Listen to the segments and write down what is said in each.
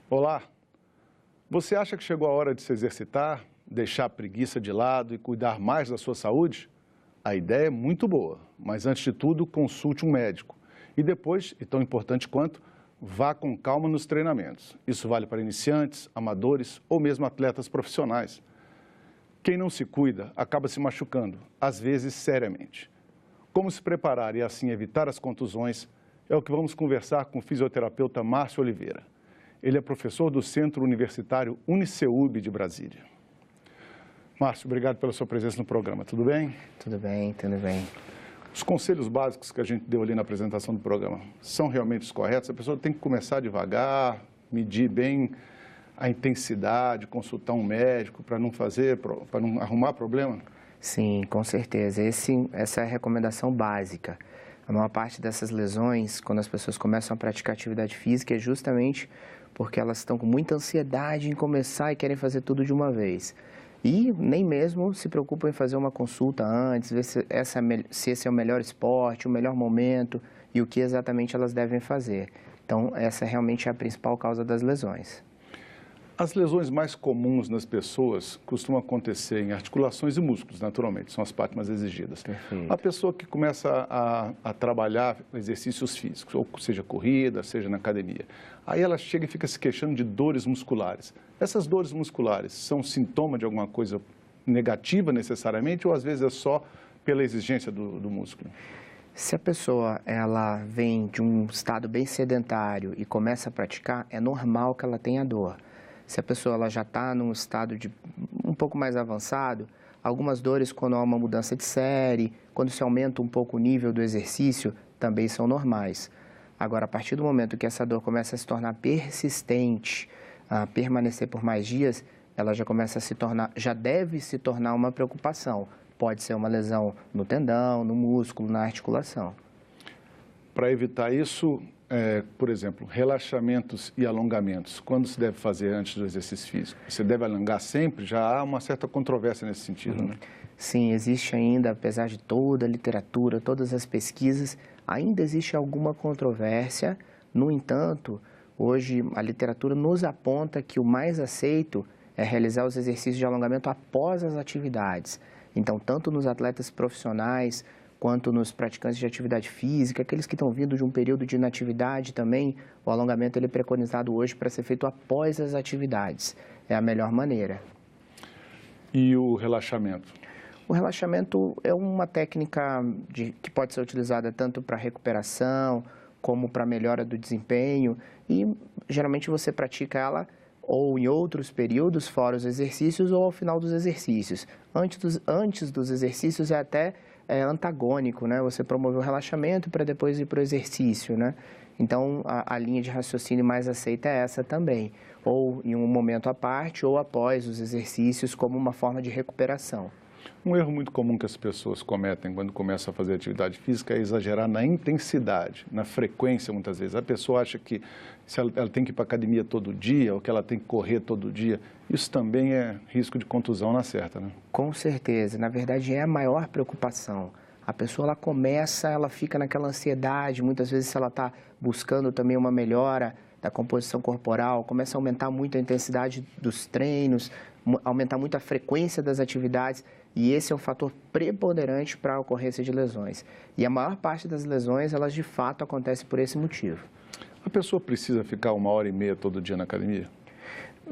Olá, você acha que chegou a hora de se exercitar, deixar a preguiça de lado e cuidar mais da sua saúde? A ideia é muito boa, mas antes de tudo, consulte um médico. E depois, e tão importante quanto, vá com calma nos treinamentos. Isso vale para iniciantes, amadores ou mesmo atletas profissionais. Quem não se cuida acaba se machucando, às vezes seriamente. Como se preparar e assim evitar as contusões é o que vamos conversar com o fisioterapeuta Márcio Oliveira. Ele é professor do Centro Universitário Uniceub de Brasília. Márcio, obrigado pela sua presença no programa. Tudo bem? Tudo bem, tudo bem. Os conselhos básicos que a gente deu ali na apresentação do programa são realmente os corretos? A pessoa tem que começar devagar, medir bem a intensidade, consultar um médico para não arrumar problema? Sim, com certeza. Essa é a recomendação básica. A maior parte dessas lesões, quando as pessoas começam a praticar atividade física, é justamente porque elas estão com muita ansiedade em começar e querem fazer tudo de uma vez. E nem mesmo se preocupam em fazer uma consulta antes, ver se esse é o melhor esporte, o melhor momento e o que exatamente elas devem fazer. Então, essa realmente é a principal causa das lesões. As lesões mais comuns nas pessoas costumam acontecer em articulações e músculos, naturalmente, são as partes mais exigidas. Perfeito. A pessoa que começa a trabalhar exercícios físicos, ou seja corrida, seja na academia, aí ela chega e fica se queixando de dores musculares. Essas dores musculares são sintoma de alguma coisa negativa necessariamente ou às vezes é só pela exigência do músculo? Se a pessoa ela vem de um estado bem sedentário e começa a praticar, é normal que ela tenha dor. Se a pessoa ela já está num estado um pouco mais avançado, algumas dores quando há uma mudança de série, quando se aumenta um pouco o nível do exercício, também são normais. Agora, a partir do momento que essa dor começa a se tornar persistente, a permanecer por mais dias, ela já deve se tornar uma preocupação. Pode ser uma lesão no tendão, no músculo, na articulação. Para evitar isso, por exemplo, relaxamentos e alongamentos, quando se deve fazer antes do exercício físico? Você deve alongar sempre? Já há uma certa controvérsia nesse sentido, né? Sim, existe ainda, apesar de toda a literatura, todas as pesquisas, ainda existe alguma controvérsia. No entanto, hoje a literatura nos aponta que o mais aceito é realizar os exercícios de alongamento após as atividades. Então, tanto nos atletas profissionais, quanto nos praticantes de atividade física, aqueles que estão vindo de um período de inatividade também, o alongamento ele é preconizado hoje para ser feito após as atividades. É a melhor maneira. E o relaxamento? O relaxamento é uma técnica que pode ser utilizada tanto para recuperação, como para melhora do desempenho, e geralmente você pratica ela ou em outros períodos, fora os exercícios, ou ao final dos exercícios. Antes dos exercícios é até antagônico, né? Você promove o relaxamento para depois ir para o exercício, né? Então, a linha de raciocínio mais aceita é essa também, ou em um momento à parte, ou após os exercícios, como uma forma de recuperação. Um erro muito comum que as pessoas cometem quando começam a fazer atividade física é exagerar na intensidade, na frequência, muitas vezes. A pessoa acha que se ela tem que ir para a academia todo dia ou que ela tem que correr todo dia, isso também é risco de contusão na certa, né? Com certeza. Na verdade, é a maior preocupação. A pessoa ela fica naquela ansiedade, muitas vezes se ela está buscando também uma melhora da composição corporal, começa a aumentar muito a intensidade dos treinos, aumentar muito a frequência das atividades, e esse é um fator preponderante para a ocorrência de lesões. E a maior parte das lesões, elas de fato acontecem por esse motivo. A pessoa precisa ficar 1h30 todo dia na academia?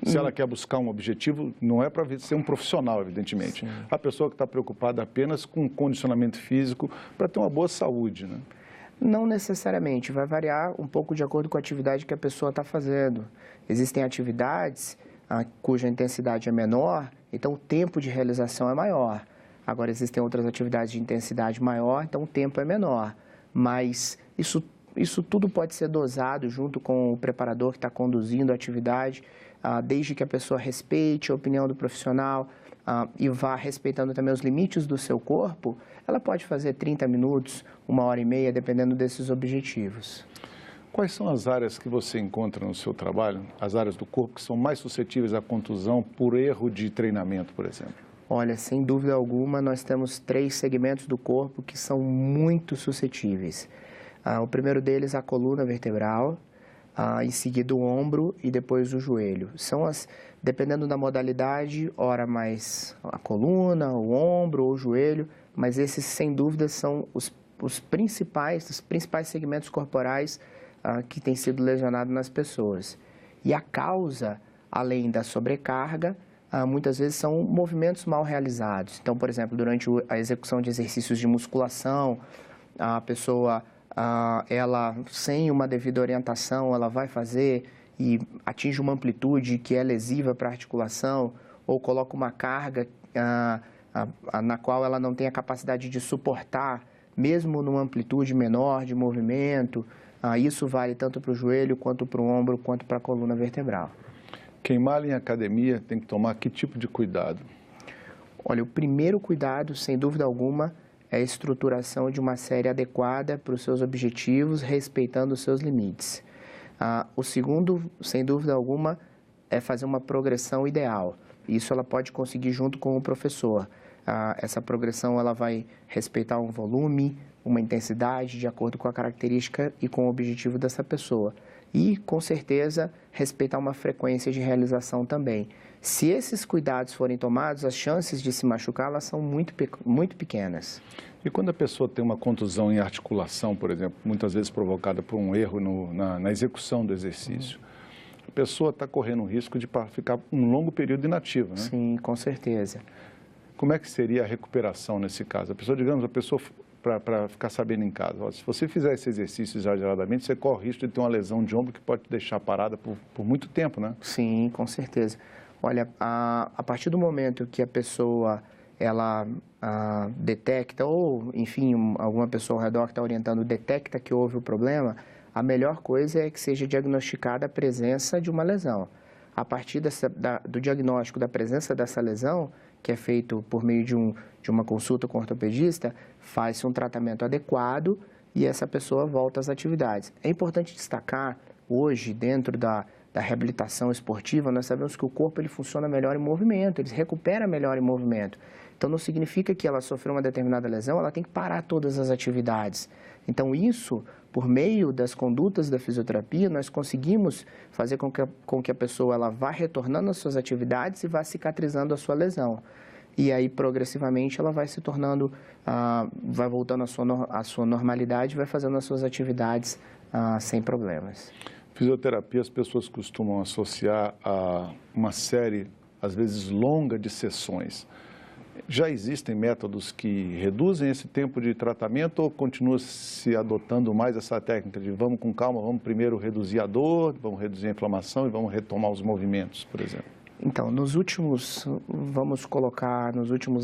Se ela quer buscar um objetivo, não é para ser um profissional, evidentemente. Sim. A pessoa que está preocupada apenas com condicionamento físico para ter uma boa saúde, né? Não necessariamente, vai variar um pouco de acordo com a atividade que a pessoa está fazendo. Existem atividades cuja intensidade é menor, então o tempo de realização é maior. Agora, existem outras atividades de intensidade maior, então o tempo é menor. Mas isso tudo pode ser dosado junto com o preparador que está conduzindo a atividade, desde que a pessoa respeite a opinião do profissional e vá respeitando também os limites do seu corpo, ela pode fazer 30 minutos, 1h30, dependendo desses objetivos. Quais são as áreas que você encontra no seu trabalho, as áreas do corpo que são mais suscetíveis à contusão por erro de treinamento, por exemplo? Olha, sem dúvida alguma, nós temos 3 segmentos do corpo que são muito suscetíveis. O primeiro deles, a coluna vertebral, em seguida o ombro e depois o joelho. Dependendo da modalidade, ora mais a coluna, o ombro ou o joelho, mas esses, sem dúvida, são os principais segmentos corporais que têm sido lesionados nas pessoas. E a causa, além da sobrecarga, muitas vezes são movimentos mal realizados. Então, por exemplo, durante a execução de exercícios de musculação, a pessoa, ela, sem uma devida orientação, ela vai fazer e atinge uma amplitude que é lesiva para a articulação, ou coloca uma carga na qual ela não tem a capacidade de suportar, mesmo numa amplitude menor de movimento. Isso vale tanto para o joelho, quanto para o ombro, quanto para a coluna vertebral. Quem malha em academia tem que tomar que tipo de cuidado? Olha, o primeiro cuidado, sem dúvida alguma, é a estruturação de uma série adequada para os seus objetivos, respeitando os seus limites. O segundo, sem dúvida alguma, é fazer uma progressão ideal. Isso ela pode conseguir junto com o professor. Essa progressão ela vai respeitar um volume, uma intensidade de acordo com a característica e com o objetivo dessa pessoa. E, com certeza, respeitar uma frequência de realização também. Se esses cuidados forem tomados, as chances de se machucar elas são muito pequenas. E quando a pessoa tem uma contusão em articulação, por exemplo, muitas vezes provocada por um erro na execução do exercício, a pessoa está correndo o risco de ficar um longo período inativa, né? Sim, com certeza. Como é que seria a recuperação nesse caso? A pessoa para ficar sabendo em casa, ó, se você fizer esse exercício exageradamente, você corre o risco de ter uma lesão de ombro que pode te deixar parada por muito tempo, né? Sim, com certeza. Olha, a partir do momento que a pessoa ela detecta, ou enfim, alguma pessoa ao redor que está orientando, detecta que houve o problema, a melhor coisa é que seja diagnosticada a presença de uma lesão. A partir do diagnóstico da presença dessa lesão, que é feito por meio de uma consulta com o ortopedista, faz-se um tratamento adequado e essa pessoa volta às atividades. É importante destacar, hoje, dentro da reabilitação esportiva, nós sabemos que o corpo ele funciona melhor em movimento, ele se recupera melhor em movimento. Então, não significa que ela sofreu uma determinada lesão, ela tem que parar todas as atividades. Então, isso, por meio das condutas da fisioterapia, nós conseguimos fazer com que a pessoa ela vá retornando às suas atividades e vá cicatrizando a sua lesão. E aí, progressivamente, ela vai se tornando, vai voltando à sua normalidade, vai fazendo as suas atividades sem problemas. Fisioterapia, as pessoas costumam associar a uma série, às vezes longa, de sessões. Já existem métodos que reduzem esse tempo de tratamento ou continua se adotando mais essa técnica de vamos com calma, vamos primeiro reduzir a dor, vamos reduzir a inflamação e vamos retomar os movimentos, por exemplo? Então, nos últimos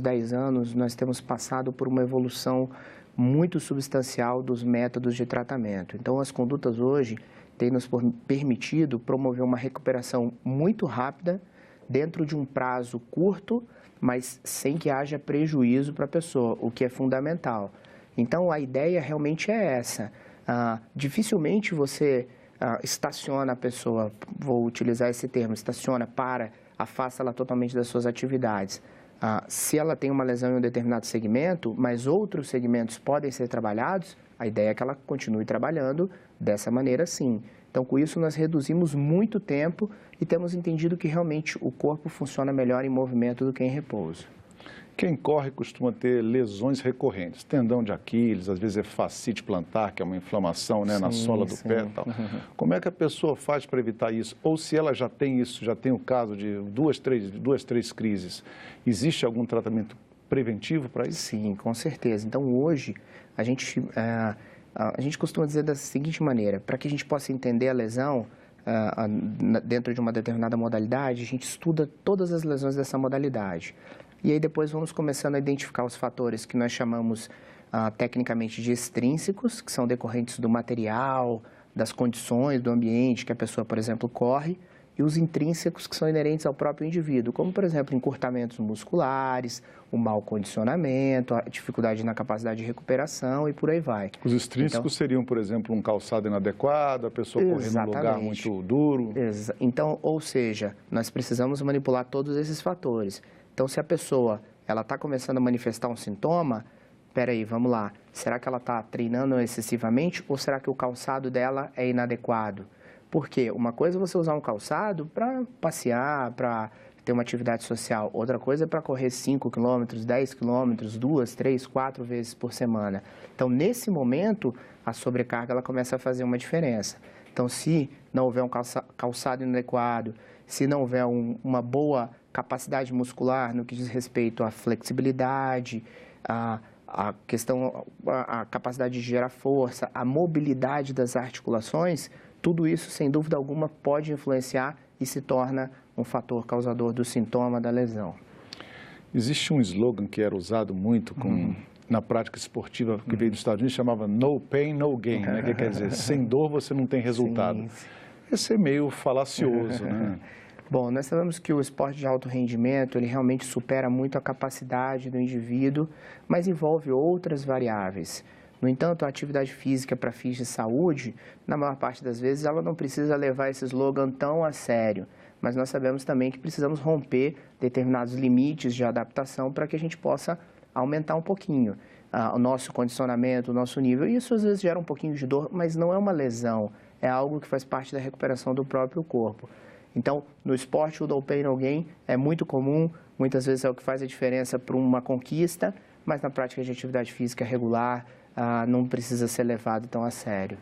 10 anos, nós temos passado por uma evolução muito substancial dos métodos de tratamento. Então, as condutas hoje têm nos permitido promover uma recuperação muito rápida, dentro de um prazo curto, mas sem que haja prejuízo para a pessoa, o que é fundamental. Então, a ideia realmente é essa. Dificilmente você estaciona a pessoa, vou utilizar esse termo, afasta ela totalmente das suas atividades. Se ela tem uma lesão em um determinado segmento, mas outros segmentos podem ser trabalhados, a ideia é que ela continue trabalhando dessa maneira sim. Então, com isso, nós reduzimos muito tempo e temos entendido que realmente o corpo funciona melhor em movimento do que em repouso. Quem corre costuma ter lesões recorrentes, tendão de Aquiles, às vezes é fascite plantar, que é uma inflamação, né, na sola do pé e tal. Como é que a pessoa faz para evitar isso? Ou se ela já tem isso, já tem o caso de duas, três crises, existe algum tratamento preventivo para isso? Sim, com certeza. Então, hoje, a gente costuma dizer da seguinte maneira, para que a gente possa entender a lesão dentro de uma determinada modalidade, a gente estuda todas as lesões dessa modalidade. E aí depois vamos começando a identificar os fatores que nós chamamos tecnicamente de extrínsecos, que são decorrentes do material, das condições, do ambiente que a pessoa, por exemplo, corre, e os intrínsecos que são inerentes ao próprio indivíduo, como, por exemplo, encurtamentos musculares, o mau condicionamento, a dificuldade na capacidade de recuperação e por aí vai. Os extrínsecos seriam, por exemplo, um calçado inadequado, a pessoa correr num lugar muito duro? Então, ou seja, nós precisamos manipular todos esses fatores. Então, se a pessoa ela está começando a manifestar um sintoma, peraí, vamos lá, será que ela está treinando excessivamente ou será que o calçado dela é inadequado? Por quê? Uma coisa é você usar um calçado para passear, para ter uma atividade social. Outra coisa é para correr 5 quilômetros, 10 quilômetros, 2, 3, 4 vezes por semana. Então, nesse momento, a sobrecarga ela começa a fazer uma diferença. Então, se não houver um calçado inadequado, se não houver uma boa capacidade muscular no que diz respeito à flexibilidade, a capacidade de gerar força, a mobilidade das articulações, tudo isso, sem dúvida alguma, pode influenciar e se torna um fator causador do sintoma da lesão. Existe um slogan que era usado muito na prática esportiva, que veio dos Estados Unidos, chamava No Pain, No Gain, né? Que quer dizer, sem dor você não tem resultado. Sim. Esse é meio falacioso, né? Bom, nós sabemos que o esporte de alto rendimento, ele realmente supera muito a capacidade do indivíduo, mas envolve outras variáveis. No entanto, a atividade física para fins de saúde, na maior parte das vezes, ela não precisa levar esse slogan tão a sério. Mas nós sabemos também que precisamos romper determinados limites de adaptação para que a gente possa aumentar um pouquinho o nosso condicionamento, o nosso nível. E isso às vezes gera um pouquinho de dor, mas não é uma lesão, é algo que faz parte da recuperação do próprio corpo. Então, no esporte, o no pain, no gain é muito comum, muitas vezes é o que faz a diferença para uma conquista, mas na prática de atividade física regular, não precisa ser levado tão a sério.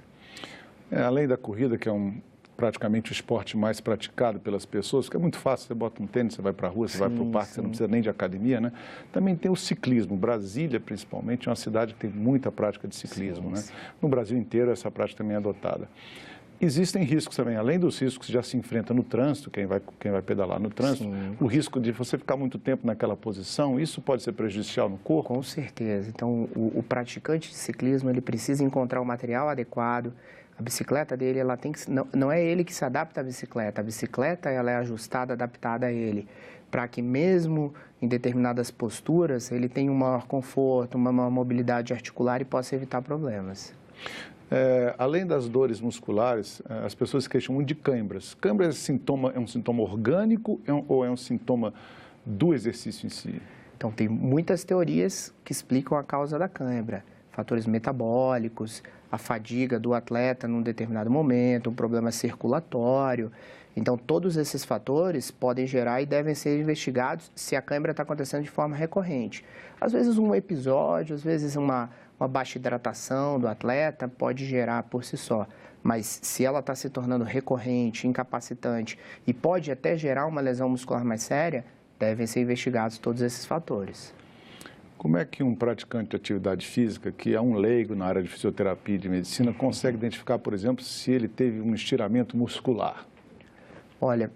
Além da corrida, que é praticamente o esporte mais praticado pelas pessoas, porque é muito fácil, você bota um tênis, você vai para a rua, você vai para o parque, você não precisa nem de academia, né? Também tem o ciclismo. Brasília, principalmente, é uma cidade que tem muita prática de ciclismo, né? No Brasil inteiro, essa prática também é adotada. Existem riscos também, além dos riscos que já se enfrenta no trânsito, quem vai pedalar no trânsito, o risco de você ficar muito tempo naquela posição, isso pode ser prejudicial no corpo? Com certeza. Então, o praticante de ciclismo, ele precisa encontrar o material adequado. A bicicleta dele, ela tem que, não é ele que se adapta à bicicleta, a bicicleta ela é ajustada, adaptada a ele, para que mesmo em determinadas posturas, ele tenha um maior conforto, uma maior mobilidade articular e possa evitar problemas. Além das dores musculares, as pessoas se queixam muito de câimbras. Câimbras é um sintoma orgânico ou é um sintoma do exercício em si? Então, tem muitas teorias que explicam a causa da câimbra. Fatores metabólicos, a fadiga do atleta num determinado momento, um problema circulatório. Então, todos esses fatores podem gerar e devem ser investigados se a câimbra está acontecendo de forma recorrente. Às vezes, um episódio, às vezes, uma baixa hidratação do atleta pode gerar por si só. Mas se ela está se tornando recorrente, incapacitante e pode até gerar uma lesão muscular mais séria, devem ser investigados todos esses fatores. Como é que um praticante de atividade física, que é um leigo na área de fisioterapia e de medicina, consegue identificar, por exemplo, se ele teve um estiramento muscular? Olha,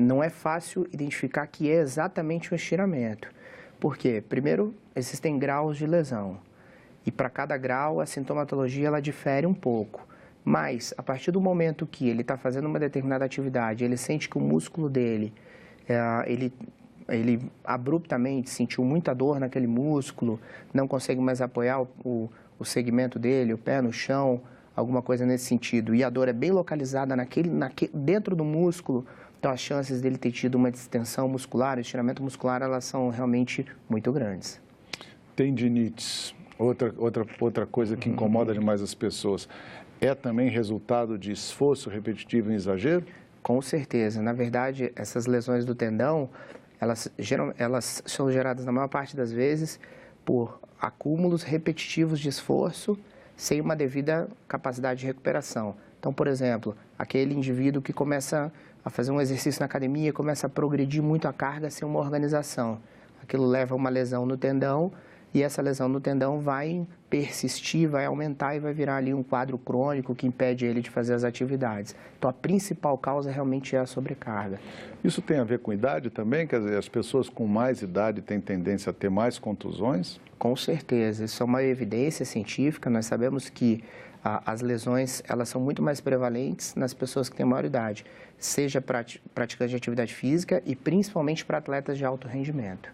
não é fácil identificar que é exatamente um estiramento. Por quê? Primeiro, existem graus de lesão. E para cada grau, a sintomatologia ela difere um pouco. Mas, a partir do momento que ele está fazendo uma determinada atividade, ele sente que o músculo dele, ele abruptamente sentiu muita dor naquele músculo, não consegue mais apoiar o segmento dele, o pé no chão, alguma coisa nesse sentido, e a dor é bem localizada dentro do músculo, então as chances dele ter tido uma distensão muscular, estiramento muscular, elas são realmente muito grandes. Tendinites, outra coisa que incomoda demais as pessoas, é também resultado de esforço repetitivo em exagero? Com certeza. Na verdade, essas lesões do tendão, elas são geradas na maior parte das vezes por acúmulos repetitivos de esforço sem uma devida capacidade de recuperação. Então, por exemplo, aquele indivíduo que começa a fazer um exercício na academia, começa a progredir muito a carga sem uma organização. Aquilo leva a uma lesão no tendão e essa lesão no tendão vai persistir, vai aumentar e vai virar ali um quadro crônico que impede ele de fazer as atividades. Então, a principal causa realmente é a sobrecarga. Isso tem a ver com idade também? Quer dizer, as pessoas com mais idade têm tendência a ter mais contusões? Com certeza, isso é uma evidência científica. Nós sabemos que as lesões elas são muito mais prevalentes nas pessoas que têm maior idade, seja praticantes de atividade física e principalmente para atletas de alto rendimento.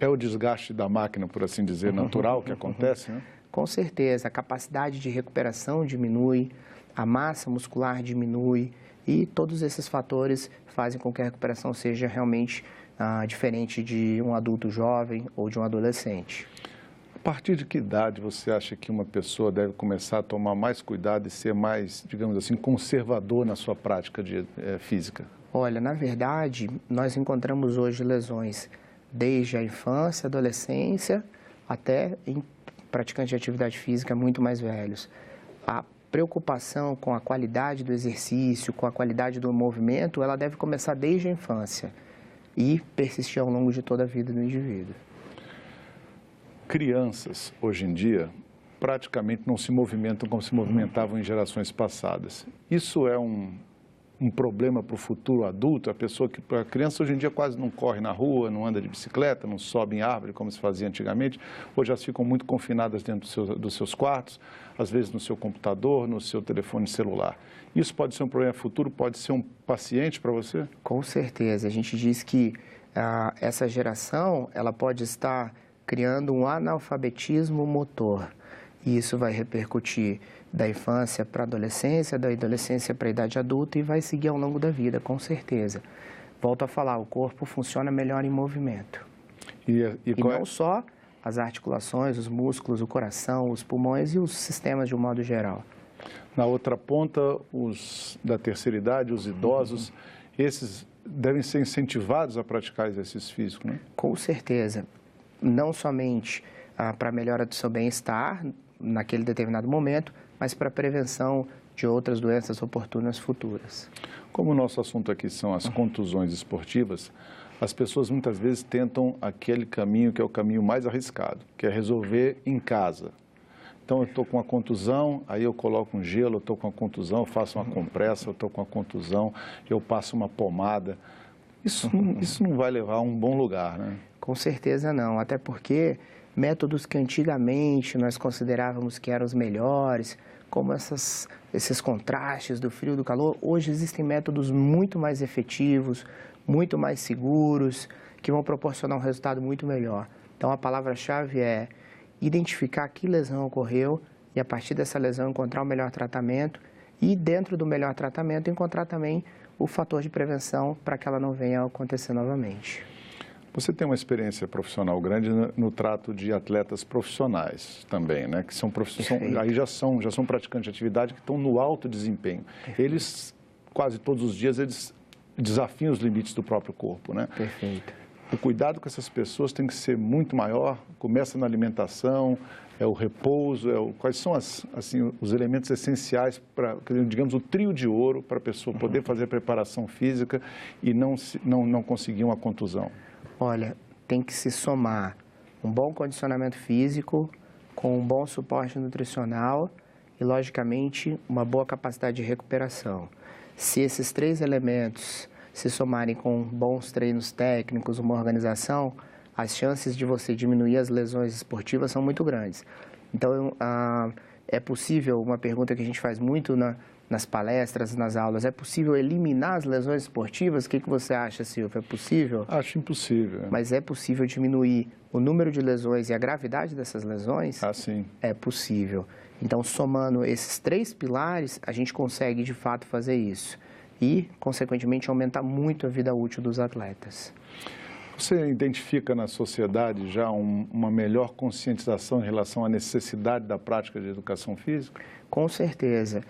É o desgaste da máquina, por assim dizer, natural que acontece, né? Com certeza, a capacidade de recuperação diminui, a massa muscular diminui e todos esses fatores fazem com que a recuperação seja realmente diferente de um adulto jovem ou de um adolescente. A partir de que idade você acha que uma pessoa deve começar a tomar mais cuidado e ser mais, digamos assim, conservador na sua prática física? Olha, na verdade, nós encontramos hoje lesões desde a infância, adolescência, até em praticantes de atividade física muito mais velhos. A preocupação com a qualidade do exercício, com a qualidade do movimento, ela deve começar desde a infância e persistir ao longo de toda a vida do indivíduo. Crianças, hoje em dia, praticamente não se movimentam como se movimentavam em gerações passadas. Isso é um problema para o futuro adulto? A criança hoje em dia quase não corre na rua, não anda de bicicleta, não sobe em árvore como se fazia antigamente. Hoje elas ficam muito confinadas dentro dos seus quartos, às vezes no seu computador, no seu telefone celular. Isso pode ser um problema futuro? Pode ser um paciente para você? Com certeza. A gente diz que essa geração ela pode estar criando um analfabetismo motor. E isso vai repercutir da infância para a adolescência, da adolescência para a idade adulta e vai seguir ao longo da vida, com certeza. Volto a falar, o corpo funciona melhor em movimento. E não só as articulações, os músculos, o coração, os pulmões e os sistemas de um modo geral. Na outra ponta, os da terceira idade, os idosos, esses devem ser incentivados a praticar exercício físico, né? Com certeza. Não somente para a melhora do seu bem-estar naquele determinado momento, mas para a prevenção de outras doenças oportunas futuras. Como o nosso assunto aqui são as contusões esportivas, as pessoas muitas vezes tentam aquele caminho que é o caminho mais arriscado, que é resolver em casa. Então, eu estou com uma contusão, aí eu coloco um gelo, eu estou com uma contusão, eu faço uma compressa, eu estou com uma contusão, eu passo uma pomada. Isso não vai levar a um bom lugar, né? Com certeza não, até porque métodos que antigamente nós considerávamos que eram os melhores, como esses contrastes do frio e do calor, hoje existem métodos muito mais efetivos, muito mais seguros, que vão proporcionar um resultado muito melhor. Então, a palavra-chave é identificar que lesão ocorreu e, a partir dessa lesão, encontrar o melhor tratamento e, dentro do melhor tratamento, encontrar também o fator de prevenção para que ela não venha a acontecer novamente. Você tem uma experiência profissional grande no trato de atletas profissionais também, né? Que são aí já são praticantes de atividade que estão no alto desempenho. Perfeito. Eles, quase todos os dias, eles desafiam os limites do próprio corpo, né? Perfeito. O cuidado com essas pessoas tem que ser muito maior, começa na alimentação, é o repouso, quais são os elementos essenciais para, digamos, o trio de ouro para a pessoa poder fazer a preparação física e não conseguir uma contusão? Olha, tem que se somar um bom condicionamento físico com um bom suporte nutricional e, logicamente, uma boa capacidade de recuperação. Se esses três elementos se somarem com bons treinos técnicos, uma organização, as chances de você diminuir as lesões esportivas são muito grandes. Então, é possível, uma pergunta que a gente faz muito nas palestras, nas aulas, é possível eliminar as lesões esportivas? O que você acha, Silvio? É possível? Acho impossível. Mas é possível diminuir o número de lesões e a gravidade dessas lesões? Sim. É possível. Então, somando esses três pilares, a gente consegue, de fato, fazer isso. E, consequentemente, aumentar muito a vida útil dos atletas. Você identifica na sociedade já uma melhor conscientização em relação à necessidade da prática de educação física? Com certeza.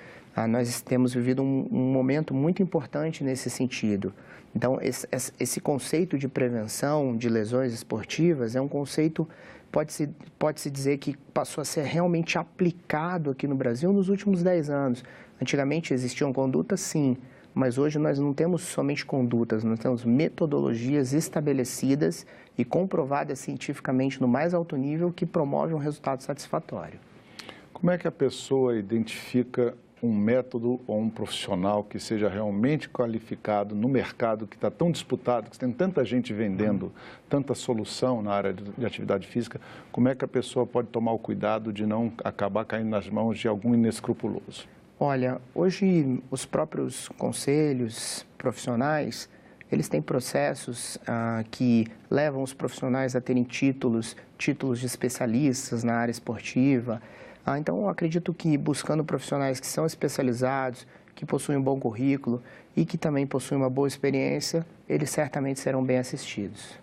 Nós temos vivido um momento muito importante nesse sentido. Então, esse conceito de prevenção de lesões esportivas é um conceito, pode-se dizer que passou a ser realmente aplicado aqui no Brasil nos últimos 10 anos. Antigamente existiam condutas, sim, mas hoje nós não temos somente condutas, nós temos metodologias estabelecidas e comprovadas cientificamente no mais alto nível que promovem um resultado satisfatório. Como é que a pessoa identifica um método ou um profissional que seja realmente qualificado no mercado que está tão disputado, que tem tanta gente vendendo, tanta solução na área de atividade física? Como é que a pessoa pode tomar o cuidado de não acabar caindo nas mãos de algum inescrupuloso? Olha, hoje os próprios conselhos profissionais, eles têm processos que levam os profissionais a terem títulos de especialistas na área esportiva. Então, eu acredito que buscando profissionais que são especializados, que possuem um bom currículo e que também possuem uma boa experiência, eles certamente serão bem assistidos.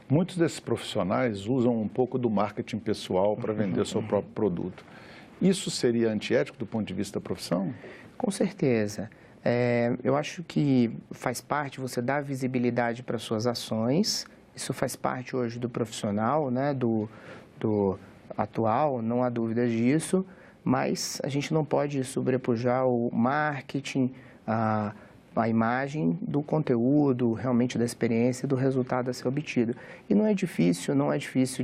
Muitos desses profissionais usam um pouco do marketing pessoal para vender o seu próprio produto. Isso seria antiético do ponto de vista da profissão? Com certeza. Eu acho que faz parte você dar visibilidade para suas ações. Isso faz parte hoje do profissional, né, do atual, não há dúvidas disso, mas a gente não pode sobrepujar o marketing, a imagem do conteúdo, realmente da experiência e do resultado a ser obtido. E não é difícil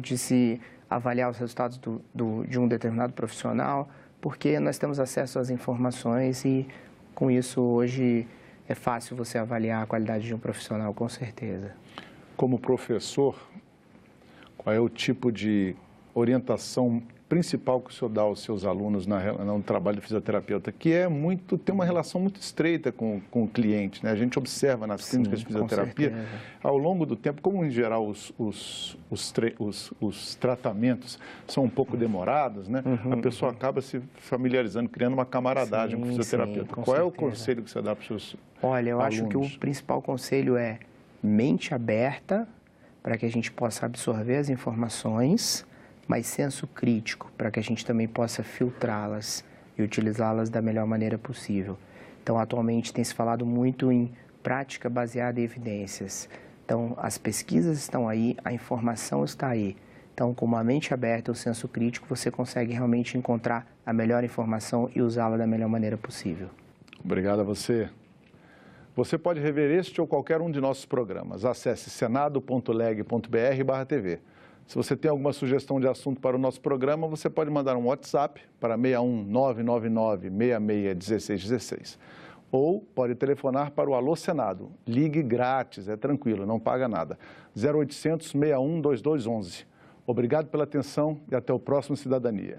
de se avaliar os resultados de um determinado profissional, porque nós temos acesso às informações e, com isso, hoje é fácil você avaliar a qualidade de um profissional, com certeza. Como professor, qual é o tipo de orientação principal que o senhor dá aos seus alunos no trabalho de fisioterapeuta, que tem uma relação muito estreita com o cliente, né? A gente observa nas clínicas de fisioterapia, ao longo do tempo, como em geral os tratamentos são um pouco demorados, né? A pessoa acaba se familiarizando, criando uma camaradagem com o fisioterapeuta. Qual é o conselho que você dá para os seus alunos? Olha, eu acho que o principal conselho é mente aberta, para que a gente possa absorver as informações, mas senso crítico, para que a gente também possa filtrá-las e utilizá-las da melhor maneira possível. Então, atualmente tem se falado muito em prática baseada em evidências. Então, as pesquisas estão aí, a informação está aí. Então, com uma mente aberta e o senso crítico, você consegue realmente encontrar a melhor informação e usá-la da melhor maneira possível. Obrigado a você. Você pode rever este ou qualquer um de nossos programas. Acesse senado.leg.br/TV. Se você tem alguma sugestão de assunto para o nosso programa, você pode mandar um WhatsApp para 61 999 66 1616. Ou pode telefonar para o Alô Senado. Ligue grátis, é tranquilo, não paga nada. 0800 61 2211. Obrigado pela atenção e até o próximo Cidadania.